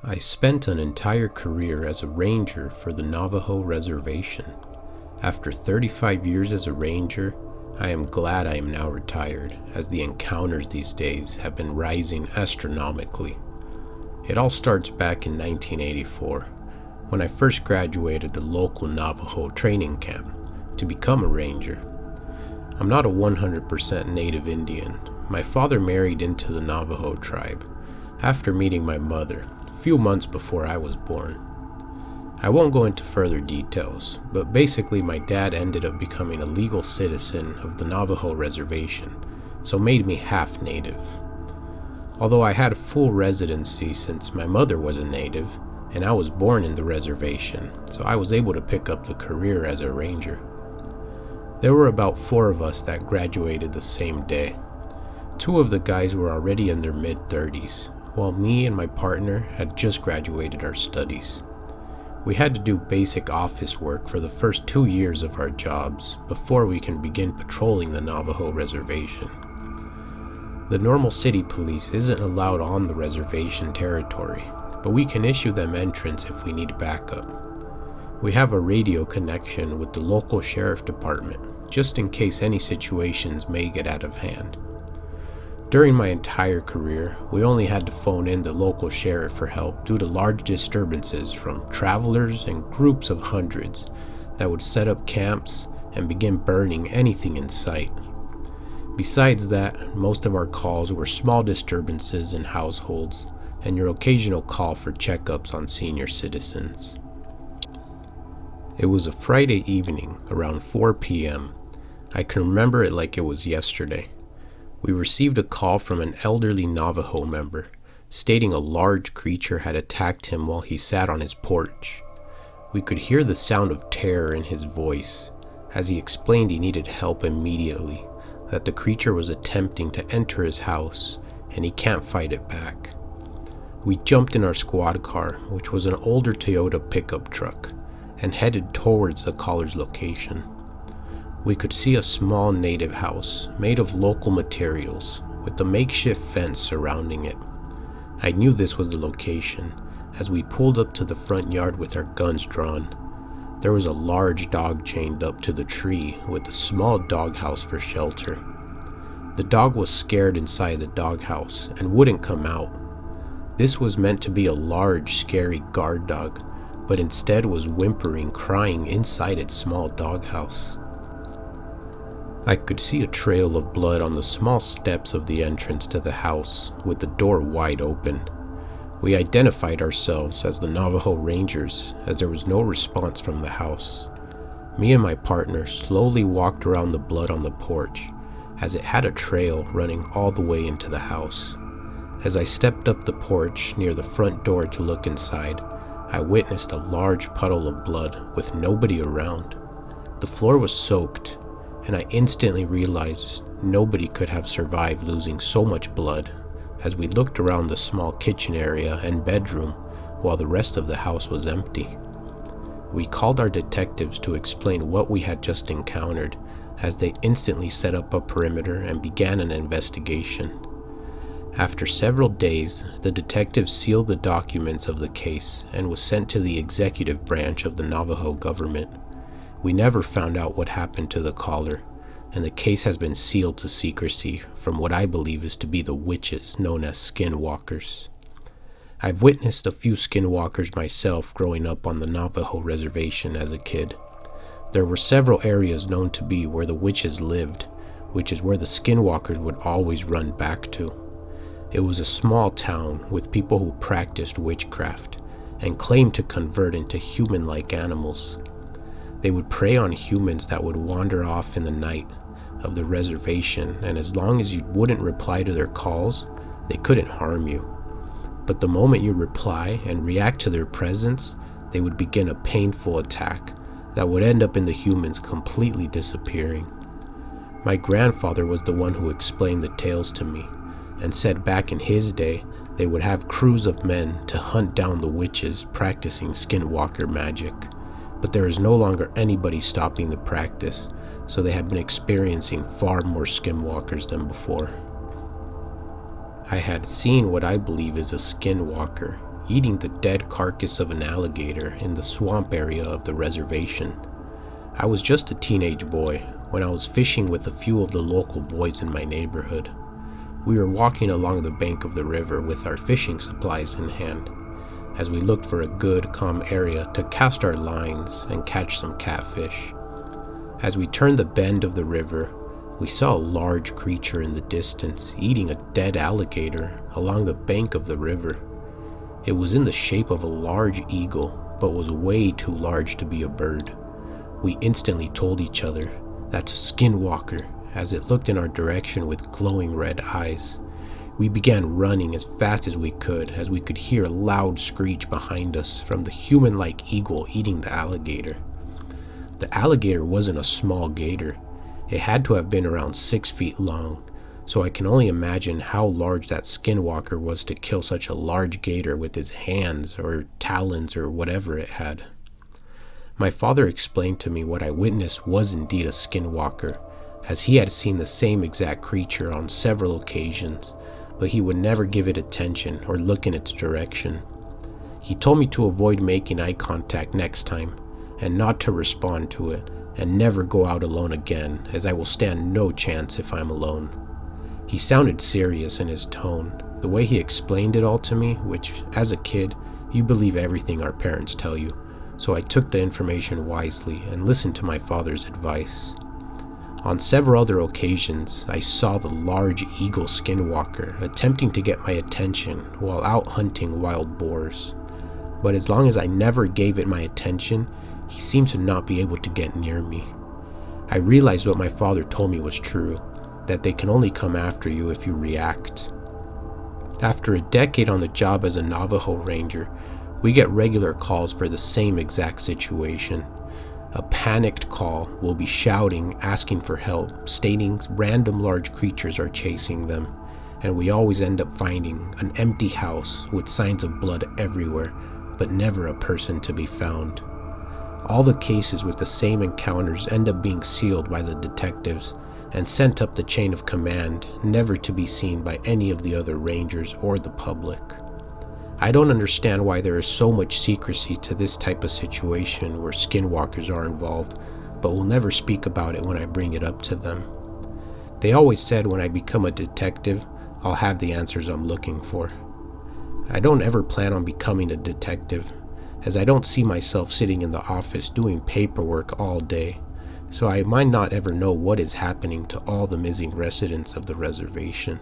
I spent an entire career as a ranger for the Navajo Reservation. After 35 years as a ranger, I am glad I am now retired, as the encounters these days have been rising astronomically. It all starts back in 1984, when I first graduated the local Navajo training camp to become a ranger. I'm not a 100% native Indian. My father married into the Navajo tribe after meeting my mother a few months before I was born. I won't go into further details, but basically my dad ended up becoming a legal citizen of the Navajo reservation, so made me half native. Although I had a full residency since my mother was a native, and I was born in the reservation, so I was able to pick up the career as a ranger. There were about 4 of us that graduated the same day. 2 of the guys were already in their mid-30s, while me and my partner had just graduated our studies. We had to do basic office work for the first 2 years of our jobs before we can begin patrolling the Navajo reservation. The normal city police isn't allowed on the reservation territory, but we can issue them entrance if we need backup. We have a radio connection with the local sheriff department, just in case any situations may get out of hand. During my entire career, we only had to phone in the local sheriff for help due to large disturbances from travelers and groups of hundreds that would set up camps and begin burning anything in sight. Besides that, most of our calls were small disturbances in households and your occasional call for checkups on senior citizens. It was a Friday evening around 4 p.m. I can remember it like it was yesterday. We received a call from an elderly Navajo member stating a large creature had attacked him while he sat on his porch. We could hear the sound of terror in his voice as he explained he needed help immediately, that the creature was attempting to enter his house and he can't fight it back. We jumped in our squad car, which was an older Toyota pickup truck, and headed towards the caller's location. We could see a small native house made of local materials with a makeshift fence surrounding it. I knew this was the location as we pulled up to the front yard with our guns drawn. There was a large dog chained up to the tree with a small doghouse for shelter. The dog was scared inside the doghouse and wouldn't come out. This was meant to be a large, scary guard dog, but instead was whimpering, crying inside its small doghouse. I could see a trail of blood on the small steps of the entrance to the house, with the door wide open. We identified ourselves as the Navajo Rangers, as there was no response from the house. Me and my partner slowly walked around the blood on the porch, as it had a trail running all the way into the house. As I stepped up the porch near the front door to look inside, I witnessed a large puddle of blood with nobody around. The floor was soaked, and I instantly realized nobody could have survived losing so much blood as we looked around the small kitchen area and bedroom while the rest of the house was empty. We called our detectives to explain what we had just encountered, as they instantly set up a perimeter and began an investigation. After several days, the detectives sealed the documents of the case and was sent to the executive branch of the Navajo government. We never found out what happened to the caller, and the case has been sealed to secrecy from what I believe is to be the witches known as Skinwalkers. I've witnessed a few Skinwalkers myself growing up on the Navajo reservation as a kid. There were several areas known to be where the witches lived, which is where the Skinwalkers would always run back to. It was a small town with people who practiced witchcraft and claimed to convert into human-like animals. They would prey on humans that would wander off in the night of the reservation, and as long as you wouldn't reply to their calls, they couldn't harm you. But the moment you reply and react to their presence, they would begin a painful attack that would end up in the humans completely disappearing. My grandfather was the one who explained the tales to me, and said back in his day, they would have crews of men to hunt down the witches practicing Skinwalker magic. But there is no longer anybody stopping the practice, so they have been experiencing far more Skinwalkers than before. I had seen what I believe is a Skinwalker eating the dead carcass of an alligator in the swamp area of the reservation. I was just a teenage boy when I was fishing with a few of the local boys in my neighborhood. We were walking along the bank of the river with our fishing supplies in hand, as we looked for a good, calm area to cast our lines and catch some catfish. As we turned the bend of the river, we saw a large creature in the distance eating a dead alligator along the bank of the river. It was in the shape of a large eagle, but was way too large to be a bird. We instantly told each other, "That's a skinwalker," as it looked in our direction with glowing red eyes. We began running as fast as we could, as we could hear a loud screech behind us from the human-like eagle eating the alligator. The alligator wasn't a small gator. It had to have been around 6 feet long, so I can only imagine how large that skinwalker was to kill such a large gator with his hands or talons or whatever it had. My father explained to me what I witnessed was indeed a skinwalker, as he had seen the same exact creature on several occasions, but he would never give it attention or look in its direction. He told me to avoid making eye contact next time, and not to respond to it, and never go out alone again, as I will stand no chance if I'm alone. He sounded serious in his tone, the way he explained it all to me, which, as a kid, you believe everything our parents tell you, so I took the information wisely and listened to my father's advice. On several other occasions, I saw the large eagle skinwalker attempting to get my attention while out hunting wild boars. But as long as I never gave it my attention, he seemed to not be able to get near me. I realized what my father told me was true, that they can only come after you if you react. After a decade on the job as a Navajo Ranger, we get regular calls for the same exact situation. A panicked call will be shouting, asking for help, stating random large creatures are chasing them, and we always end up finding an empty house with signs of blood everywhere, but never a person to be found. All the cases with the same encounters end up being sealed by the detectives and sent up the chain of command, never to be seen by any of the other rangers or the public. I don't understand why there is so much secrecy to this type of situation where skinwalkers are involved, but will never speak about it when I bring it up to them. They always said when I become a detective, I'll have the answers I'm looking for. I don't ever plan on becoming a detective, as I don't see myself sitting in the office doing paperwork all day, so I might not ever know what is happening to all the missing residents of the reservation.